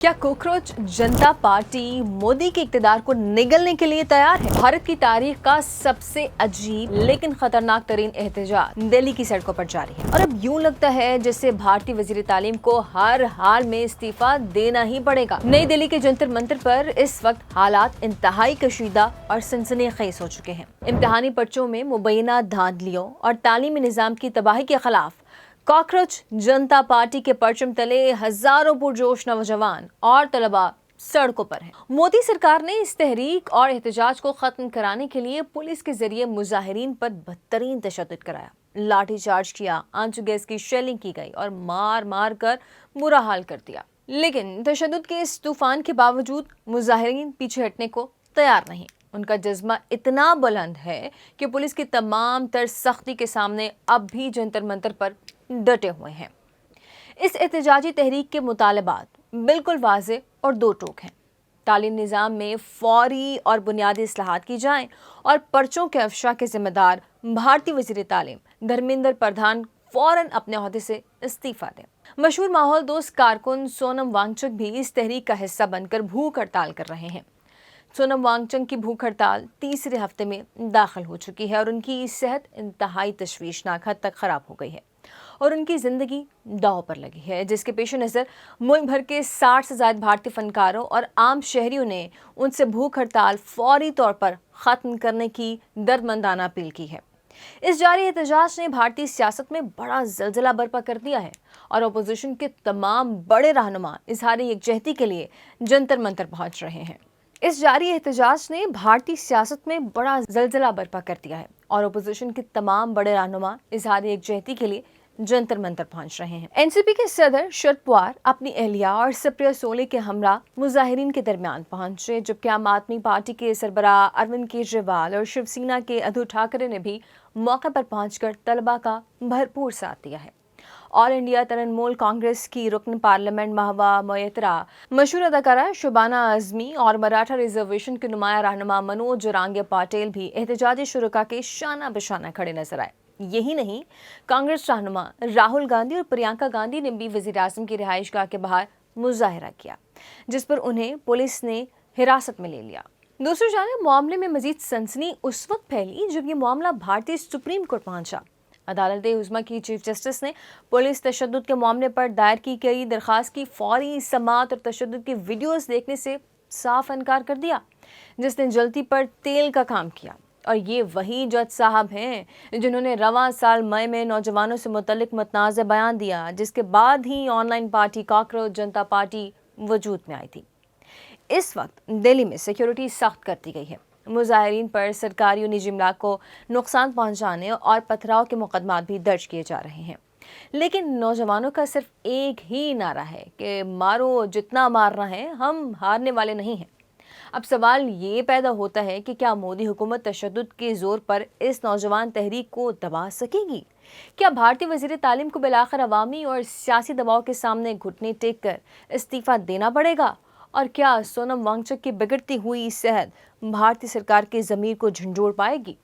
क्या कॉकरोच जनता पार्टी मोदी के इक़्तिदार को निगलने के लिए तैयार है? भारत की तारीख का सबसे अजीब लेकिन खतरनाक तरीन एहतजाज दिल्ली की सड़कों पर जारी है और अब यूं लगता है जैसे भारतीय वजीर तालीम को हर हाल में इस्तीफा देना ही पड़ेगा। नई दिल्ली के जंतर मंतर पर इस वक्त हालात इंतहाई कशीदा और सनसनीखेज हो चुके हैं। इम्तिहानी पर्चों में मुबैना धांधलियों और तालीमी निज़ाम की तबाही के खिलाफ कॉकरोच जनता पार्टी के परचम तले हजारों पुरजोश नौजवान और तलबा सड़कों पर हैं। मोदी सरकार ने इस तहरीक और एहतजाज को खत्म कराने के लिए पुलिस के जरिए मुजाहिरीन पर बदतरीन तशद्दुद कराया, लाठी चार्ज किया, आंसू गैस की शेलिंग की गई और मार मार कर बुरा हाल कर दिया। लेकिन तशद्दुद के इस तूफान के बावजूद मुजाहिरीन पीछे हटने को तैयार नहीं। उनका जज्बा इतना बुलंद है कि पुलिस की तमाम तर सख्ती के सामने अब भी जंतर मंतर पर डटे हुए हैं। इस एहतजाजी तहरीक के मुतालबात बिल्कुल वाज़ेह और दो टोक हैं। तालीम निज़ाम में फौरी और बुनियादी इस्लाहात की जाएं और पर्चों के अफशा के जिम्मेदार भारतीय वज़ीर तालीम धर्मेंद्र प्रधान फौरन अपने ओहदे से इस्तीफा दें। मशहूर माहौल दोस्त कारकुन सोनम वांगचुक भी इस तहरीक का हिस्सा बनकर भूख हड़ताल कर रहे हैं। सोनम वांगचुक की भूख हड़ताल तीसरे हफ्ते में दाखिल हो चुकी है और उनकी सेहत इंतहाई तशवीशनाक हद तक खराब हो गई है और उनकी जिंदगी दांव पर लगी है, जिसके पेश नज़र मुल्क भर के 60 से ज़ायद भारतीय फनकारों और आम शहरियों ने उनसे भूख हड़ताल फौरी तौर पर ख़त्म करने की दर्दमंदाना अपील की है। इस जारी एहतजाज ने भारतीय सियासत में बड़ा ज़लज़ला बर्पा कर दिया है और अपोजिशन के तमाम बड़े रहनुमा इजहार यकजहती के लिए जंतर मंतर पहुँच रहे हैं। इस जारी एहतजाज ने भारतीय सियासत में बड़ा ज़लज़ला बर्पा कर दिया है और अपोजिशन के तमाम बड़े रहनुमा इजहार यकजहती के लिए जंतर मंतर पहुंच रहे हैं। एनसीपी के सदर शरद पवार अपनी अहलिया और सुप्रिया सोले के हमरा मुजाहिरीन के दरमियान पहुंचे, जबकि आम आदमी पार्टी के सरबराह अरविंद केजरीवाल और शिवसेना के उद्धव ठाकरे ने भी मौके पर पहुंचकर तलबा का भरपूर साथ दिया है। ऑल इंडिया तृणमूल कांग्रेस की रुकन पार्लियामेंट महवा मोयत्रा, मशहूर अदाकारा शुबाना आजमी और मराठा रिजर्वेशन के नुमाया रहनुमा मनोज जोरांगे पटेल भी एहतजाजी शुरुका के शाना बशाना खड़े नजर आए। यही नहीं, कांग्रेस रहनुमा राहुल गांधी और प्रियंका गांधी ने भी वजीर आजम की रिहाइशगाह के बाहर मुजाहिरा किया, जिस पर उन्हें पुलिस ने हिरासत में ले लिया। दूसरी जानिब मामले में मजीद सनसनी उस वक्त फैली जब ये मामला भारतीय सुप्रीम कोर्ट पहुंचा। अदालत उज़्मा की चीफ जस्टिस ने पुलिस तशद्दुद के मामले पर दायर की गई दरख्वास्त की फौरी समाअत और तशद्दुद की वीडियोस देखने से साफ इनकार कर दिया, जिसने जल्दी पर तेल का काम किया। और ये वही जज साहब हैं जिन्होंने रवां साल मई में नौजवानों से मुतल्लिक मुतनाज़ बयान दिया, जिसके बाद ही ऑनलाइन पार्टी कॉकरोच जनता पार्टी वजूद में आई थी। इस वक्त दिल्ली में सिक्योरिटी सख्त कर दी गई है। मुजाहिरीन पर सरकारी और निजी इमलाक को नुकसान पहुंचाने और पथराव के मुकदमात भी दर्ज किए जा रहे हैं। लेकिन नौजवानों का सिर्फ एक ही नारा है कि मारो जितना मारना है, हम हारने वाले नहीं हैं। अब सवाल ये पैदा होता है कि क्या मोदी हुकूमत तशद्दुद के जोर पर इस नौजवान तहरीक को दबा सकेगी? क्या भारतीय वजीर तालीम को बिलाखिर अवामी और सियासी दबाव के सामने घुटने टेक कर इस्तीफा देना पड़ेगा? और क्या सोनम वांगचुक की बिगड़ती हुई सेहत भारतीय सरकार के ज़मीर को झंझोड़ पाएगी?